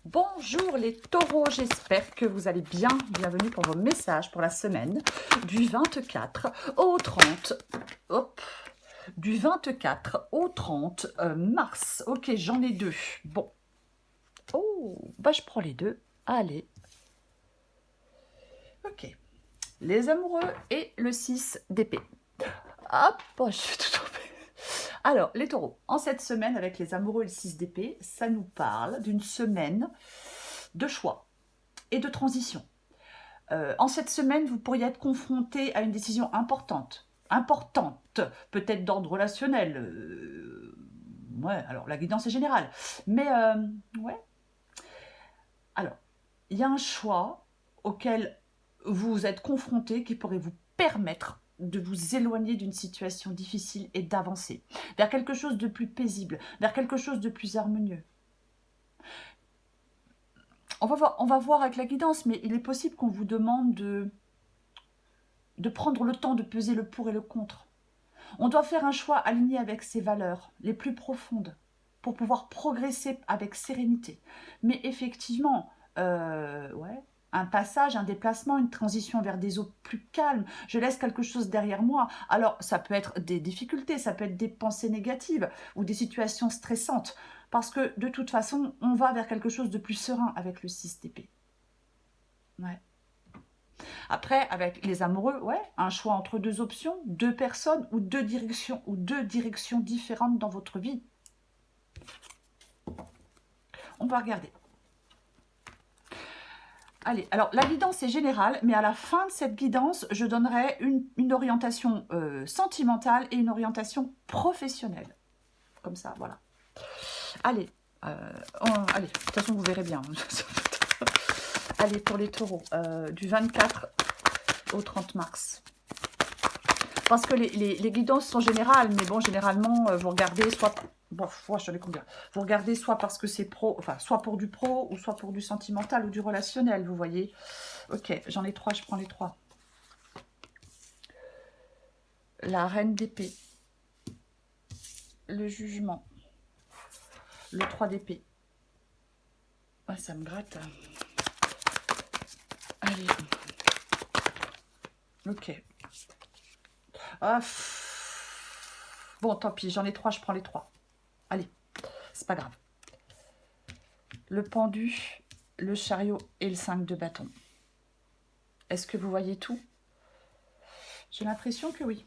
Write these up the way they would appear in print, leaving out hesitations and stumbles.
Bonjour les taureaux, j'espère que vous allez bien. Bienvenue pour vos messages pour la semaine du 24 au 30. Hop, du 24 au 30 mars. Ok, j'en ai deux. Bon. Oh, bah je prends les deux. Allez. Ok. Les amoureux et le 6 d'épée. Hop, oh, je vais tout tomber. Alors, les taureaux, en cette semaine avec les amoureux et le 6 d'épée, ça nous parle d'une semaine de choix et de transition. En cette semaine, vous pourriez être confronté à une décision importante, peut-être d'ordre relationnel. Ouais, alors la guidance est générale. Mais, ouais. Alors, il y a un choix auquel vous êtes confronté qui pourrait vous permettre de vous éloigner d'une situation difficile et d'avancer vers quelque chose de plus paisible, vers quelque chose de plus harmonieux. On va voir avec la guidance, mais il est possible qu'on vous demande de prendre le temps de peser le pour et le contre. On doit faire un choix aligné avec ses valeurs les plus profondes pour pouvoir progresser avec sérénité. Mais effectivement, ouais, un passage, un déplacement, une transition vers des eaux plus calmes, je laisse quelque chose derrière moi. Alors, ça peut être des difficultés, ça peut être des pensées négatives ou des situations stressantes, parce que de toute façon, on va vers quelque chose de plus serein avec le 6 d'épée. Ouais. Après, avec les amoureux, ouais, un choix entre deux options, deux personnes ou deux directions différentes dans votre vie. On va regarder. Allez, alors la guidance est générale, mais à la fin de cette guidance, je donnerai une orientation sentimentale et une orientation professionnelle. Comme ça, voilà. Allez, allez, de toute façon, vous verrez bien. Allez, pour les taureaux, du 24 au 30 mars. Parce que les guidances sont générales, mais bon, généralement, vous regardez soit... Bon, je savais combien. Vous regardez soit parce que c'est pro, enfin, soit pour du pro, ou soit pour du sentimental ou du relationnel, vous voyez. Ok, j'en ai trois, je prends les trois. La reine d'épée. Le jugement. Le 3 d'épée. Ah, ça me gratte. Allez. Ok. Ah, bon, tant pis, j'en ai trois, je prends les trois. Allez, c'est pas grave. Le pendu, le chariot et le 5 de bâton. Est-ce que vous voyez tout? J'ai l'impression que oui.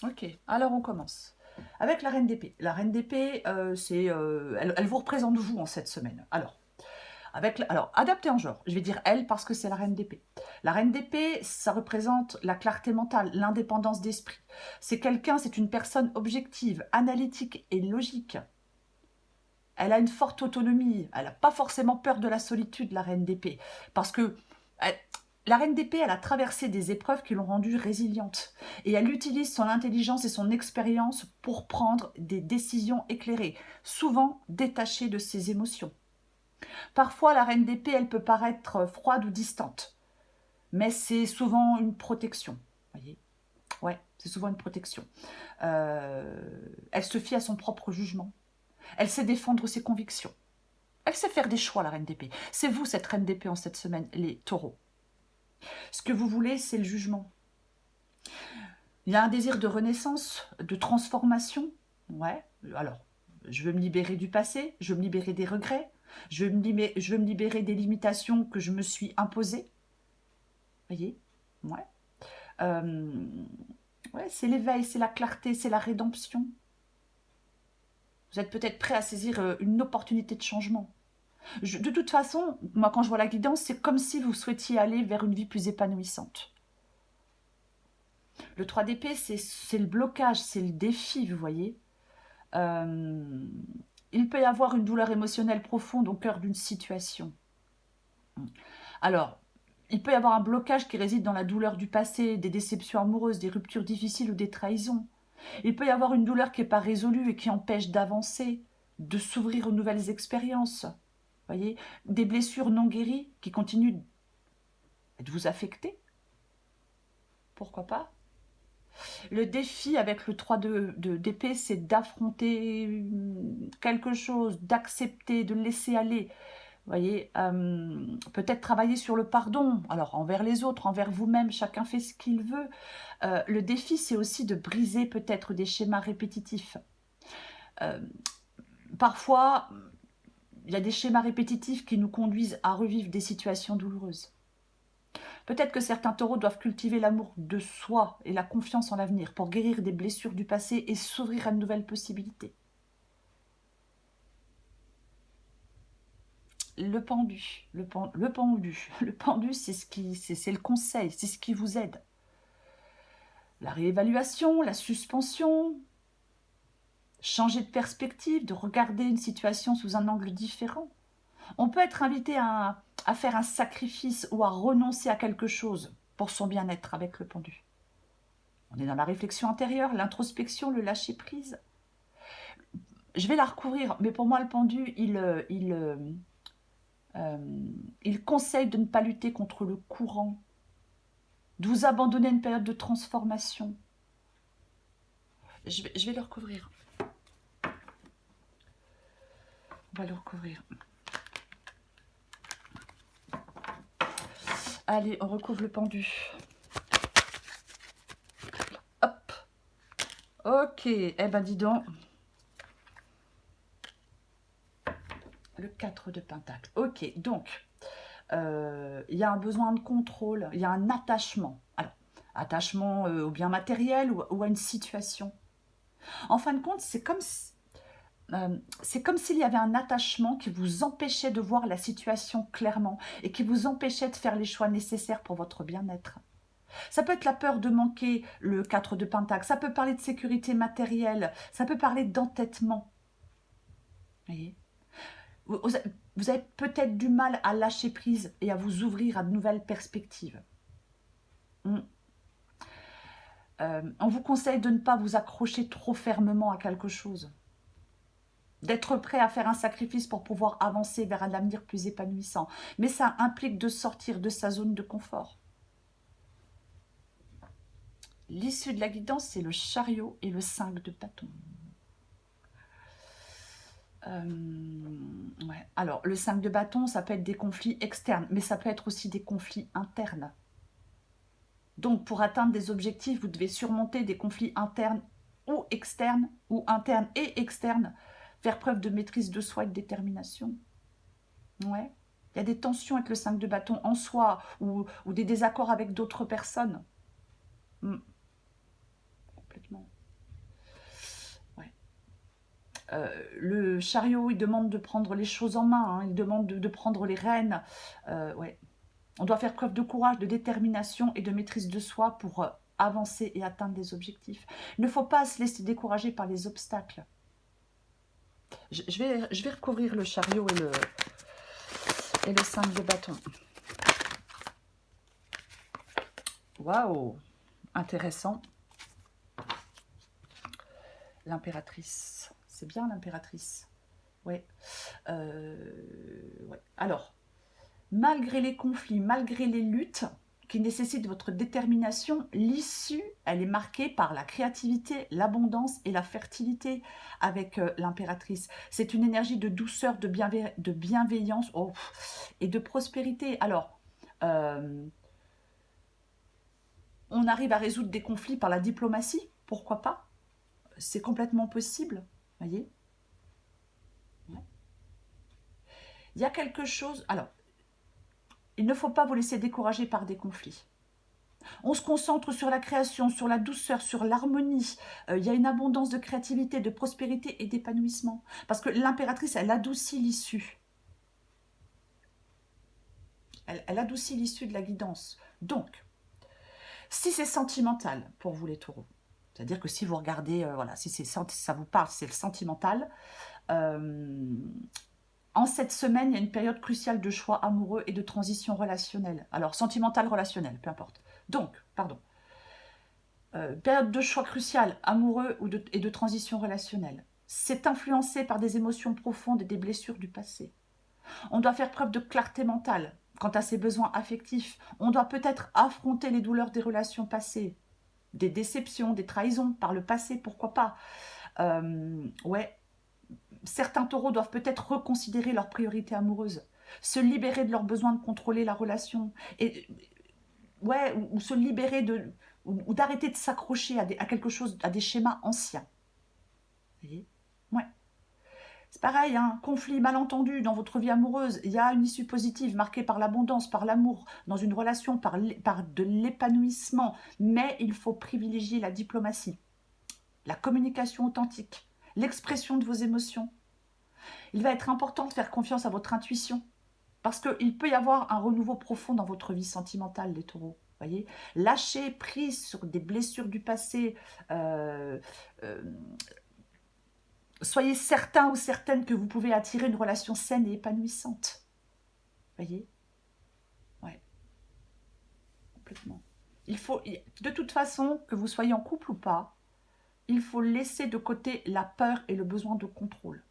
Ok, alors on commence. Avec la reine d'épée. La reine d'épée, elle vous représente vous en cette semaine. Alors, adapté en genre. Je vais dire elle parce que c'est la reine d'épée. La reine d'épée, ça représente la clarté mentale, l'indépendance d'esprit. C'est une personne objective, analytique et logique. Elle a une forte autonomie. Elle n'a pas forcément peur de la solitude, la reine d'épée. Parce que la reine d'épée, elle a traversé des épreuves qui l'ont rendue résiliente. Et elle utilise son intelligence et son expérience pour prendre des décisions éclairées, souvent détachées de ses émotions. Parfois, la reine d'épée, elle peut paraître froide ou distante. Mais c'est souvent une protection. Voyez, ouais, c'est souvent une protection. Elle se fie à son propre jugement. Elle sait défendre ses convictions. Elle sait faire des choix, la reine d'épée. C'est vous, cette reine d'épée, en cette semaine, les taureaux. Ce que vous voulez, c'est le jugement. Il y a un désir de renaissance, de transformation. Ouais, alors, je veux me libérer du passé, je veux me libérer des regrets, je veux me libérer des limitations que je me suis imposées. Voyez, ouais. Ouais, c'est l'éveil, c'est la clarté, c'est la rédemption. Vous êtes peut-être prêt à saisir une opportunité de changement. De toute façon, moi, quand je vois la guidance, c'est comme si vous souhaitiez aller vers une vie plus épanouissante. Le 3 d'épée, c'est le blocage, c'est le défi, vous voyez. Il peut y avoir une douleur émotionnelle profonde au cœur d'une situation. Alors, il peut y avoir un blocage qui réside dans la douleur du passé, des déceptions amoureuses, des ruptures difficiles ou des trahisons. Il peut y avoir une douleur qui n'est pas résolue et qui empêche d'avancer, de s'ouvrir aux nouvelles expériences. Voyez, des blessures non guéries qui continuent de vous affecter. Pourquoi pas? Le défi avec le 3 d'épée, c'est d'affronter quelque chose, d'accepter, de laisser aller. voyez, peut-être travailler sur le pardon, alors envers les autres, envers vous-même, chacun fait ce qu'il veut. Le défi, c'est aussi de briser peut-être des schémas répétitifs. Euh, Parfois, il y a des schémas répétitifs qui nous conduisent à revivre des situations douloureuses. Peut-être que certains taureaux doivent cultiver l'amour de soi et la confiance en l'avenir pour guérir des blessures du passé et s'ouvrir à de nouvelles possibilités. Le pendu, le pendu, c'est le conseil, c'est ce qui vous aide. La réévaluation, la suspension, changer de perspective, de regarder une situation sous un angle différent. On peut être invité à faire un sacrifice ou à renoncer à quelque chose pour son bien-être avec le pendu. On est dans la réflexion intérieure, l'introspection, le lâcher-prise. Je vais la recouvrir, mais pour moi, le pendu, il conseille de ne pas lutter contre le courant, de vous abandonner à une période de transformation. Je vais le recouvrir. On va le recouvrir. Allez, on recouvre le pendu. Hop. Ok, eh ben dis donc. Le 4 de Pentacle. Ok, donc, il y a un besoin de contrôle, il y a un attachement. Alors, attachement au bien matériel ou à une situation. En fin de compte, c'est comme s'il y avait un attachement qui vous empêchait de voir la situation clairement et qui vous empêchait de faire les choix nécessaires pour votre bien-être. Ça peut être la peur de manquer le 4 de Pentacle, ça peut parler de sécurité matérielle, ça peut parler d'entêtement. Vous voyez ? Vous avez peut-être du mal à lâcher prise et à vous ouvrir à de nouvelles perspectives. On vous conseille de ne pas vous accrocher trop fermement à quelque chose. D'être prêt à faire un sacrifice pour pouvoir avancer vers un avenir plus épanouissant. Mais ça implique de sortir de sa zone de confort. L'issue de la guidance, c'est le chariot et le 5 de bâton. Ouais. Alors, le 5 de bâton, ça peut être des conflits externes, mais ça peut être aussi des conflits internes. Donc, pour atteindre des objectifs, vous devez surmonter des conflits internes ou internes et externes, faire preuve de maîtrise de soi et de détermination. Ouais. Il y a des tensions avec le 5 de bâton en soi ou des désaccords avec d'autres personnes. Complètement. Ouais. Le chariot, il demande de prendre les choses en main, hein, il demande de prendre les rênes. Ouais. On doit faire preuve de courage, de détermination et de maîtrise de soi pour avancer et atteindre des objectifs. Il ne faut pas se laisser décourager par les obstacles. Je vais recouvrir le chariot et le 5 de bâton. Waouh, intéressant. L'impératrice. C'est bien l'impératrice. Ouais. Ouais. Alors, malgré les conflits, malgré les luttes qui nécessitent votre détermination, l'issue, elle est marquée par la créativité, l'abondance et la fertilité avec l'impératrice. C'est une énergie de douceur, de bienveillance et de prospérité. Alors, on arrive à résoudre des conflits par la diplomatie, pourquoi pas? C'est complètement possible, voyez. Ouais. Il y a quelque chose... Alors, il ne faut pas vous laisser décourager par des conflits. On se concentre sur la création, sur la douceur, sur l'harmonie. Il y a une abondance de créativité, de prospérité et d'épanouissement. Parce que l'impératrice, elle adoucit l'issue. Elle adoucit l'issue de la guidance. Donc, si c'est sentimental pour vous les taureaux, c'est-à-dire que si vous regardez, voilà, si ça vous parle, c'est le sentimental, en cette semaine, il y a une période cruciale de choix amoureux et de transition relationnelle. Alors, sentimental, relationnel, peu importe. Donc, pardon. Période de choix crucial, amoureux et de transition relationnelle. C'est influencé par des émotions profondes et des blessures du passé. On doit faire preuve de clarté mentale quant à ses besoins affectifs. On doit peut-être affronter les douleurs des relations passées, des déceptions, des trahisons par le passé, pourquoi pas. Ouais. Certains taureaux doivent peut-être reconsidérer leurs priorités amoureuses. Se libérer de leur besoin de contrôler la relation. Et, ouais, ou se libérer de... Ou d'arrêter de s'accrocher à quelque chose, à des schémas anciens. Vous voyez? Ouais. C'est pareil, hein, conflit, malentendu dans votre vie amoureuse, il y a une issue positive marquée par l'abondance, par l'amour, dans une relation, par de l'épanouissement, mais il faut privilégier la diplomatie, la communication authentique, l'expression de vos émotions. Il va être important de faire confiance à votre intuition, parce qu'il peut y avoir un renouveau profond dans votre vie sentimentale, les taureaux. Voyez, lâcher prise sur des blessures du passé, euh, euh, soyez certain ou certaine que vous pouvez attirer une relation saine et épanouissante. Voyez? Ouais, complètement. Il faut, de toute façon, que vous soyez en couple ou pas, il faut laisser de côté la peur et le besoin de contrôle.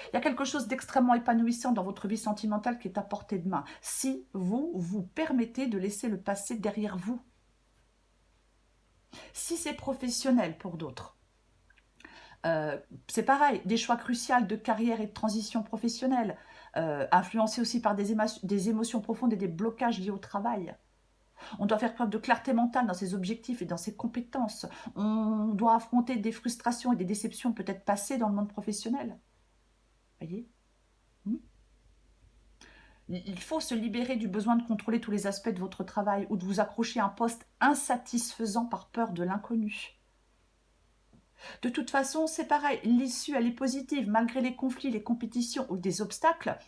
Il y a quelque chose d'extrêmement épanouissant dans votre vie sentimentale qui est à portée de main. Si vous vous permettez de laisser le passé derrière vous. Si c'est professionnel pour d'autres, c'est pareil, des choix cruciaux de carrière et de transition professionnelle, influencés aussi par des émotions profondes et des blocages liés au travail. On doit faire preuve de clarté mentale dans ses objectifs et dans ses compétences. On doit affronter des frustrations et des déceptions peut-être passées dans le monde professionnel. Voyez ? Il faut se libérer du besoin de contrôler tous les aspects de votre travail ou de vous accrocher à un poste insatisfaisant par peur de l'inconnu. De toute façon, c'est pareil, l'issue, elle est positive. Malgré les conflits, les compétitions ou des obstacles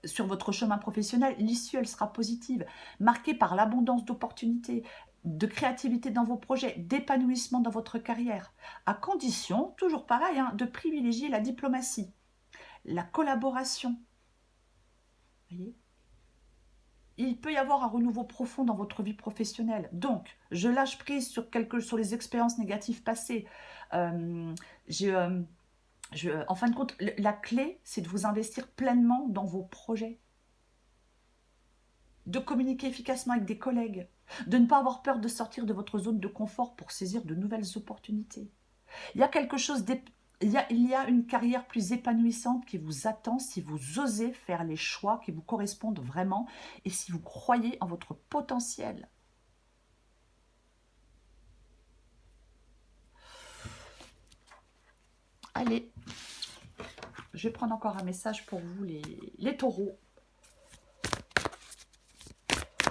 sur votre chemin professionnel, l'issue, elle sera positive, marquée par l'abondance d'opportunités, de créativité dans vos projets, d'épanouissement dans votre carrière, à condition, toujours pareil, hein, de privilégier la diplomatie, la collaboration. Voyez ? Il peut y avoir un renouveau profond dans votre vie professionnelle. Donc, je lâche prise sur les expériences négatives passées. En fin de compte, la clé, c'est de vous investir pleinement dans vos projets. De communiquer efficacement avec des collègues. De ne pas avoir peur de sortir de votre zone de confort pour saisir de nouvelles opportunités. Il y a quelque chose il y a une carrière plus épanouissante qui vous attend si vous osez faire les choix qui vous correspondent vraiment et si vous croyez en votre potentiel. Allez, je vais prendre encore un message pour vous, les taureaux.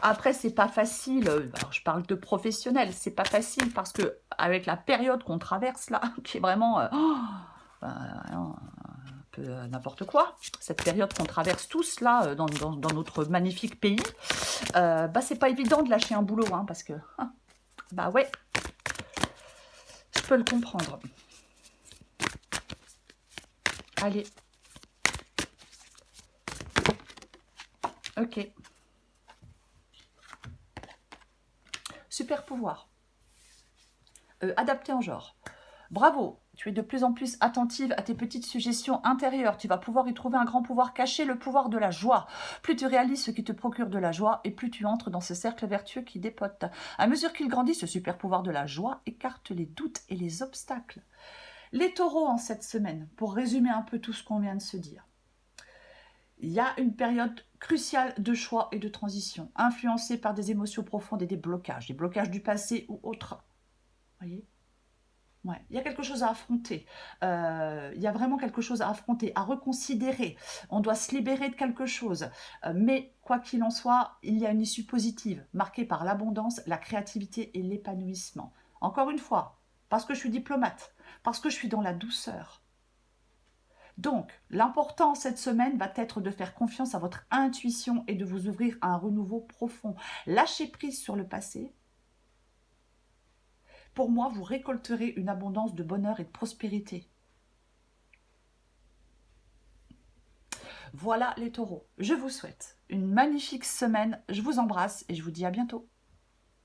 Après, c'est pas facile. Alors, je parle de professionnel. C'est pas facile parce que avec la période qu'on traverse là, qui est vraiment un peu n'importe quoi, cette période qu'on traverse tous là dans notre magnifique pays, c'est pas évident de lâcher un boulot, hein, parce que bah ouais, je peux le comprendre. Allez. Ok. Super pouvoir. Adapté en genre. Bravo, tu es de plus en plus attentive à tes petites suggestions intérieures. Tu vas pouvoir y trouver un grand pouvoir caché, le pouvoir de la joie. Plus tu réalises ce qui te procure de la joie et plus tu entres dans ce cercle vertueux qui dépote. À mesure qu'il grandit, ce super pouvoir de la joie écarte les doutes et les obstacles. Les taureaux en cette semaine, pour résumer un peu tout ce qu'on vient de se dire. Il y a une période cruciale de choix et de transition, influencée par des émotions profondes et des blocages du passé ou autres. Voyez ? Ouais. Il y a quelque chose à affronter. Il y a vraiment quelque chose à affronter, à reconsidérer. On doit se libérer de quelque chose. Mais quoi qu'il en soit, il y a une issue positive, marquée par l'abondance, la créativité et l'épanouissement. Encore une fois, parce que je suis diplomate, parce que je suis dans la douceur. Donc, l'important cette semaine va être de faire confiance à votre intuition et de vous ouvrir à un renouveau profond. Lâchez prise sur le passé. Pour moi, vous récolterez une abondance de bonheur et de prospérité. Voilà les taureaux. Je vous souhaite une magnifique semaine. Je vous embrasse et je vous dis à bientôt.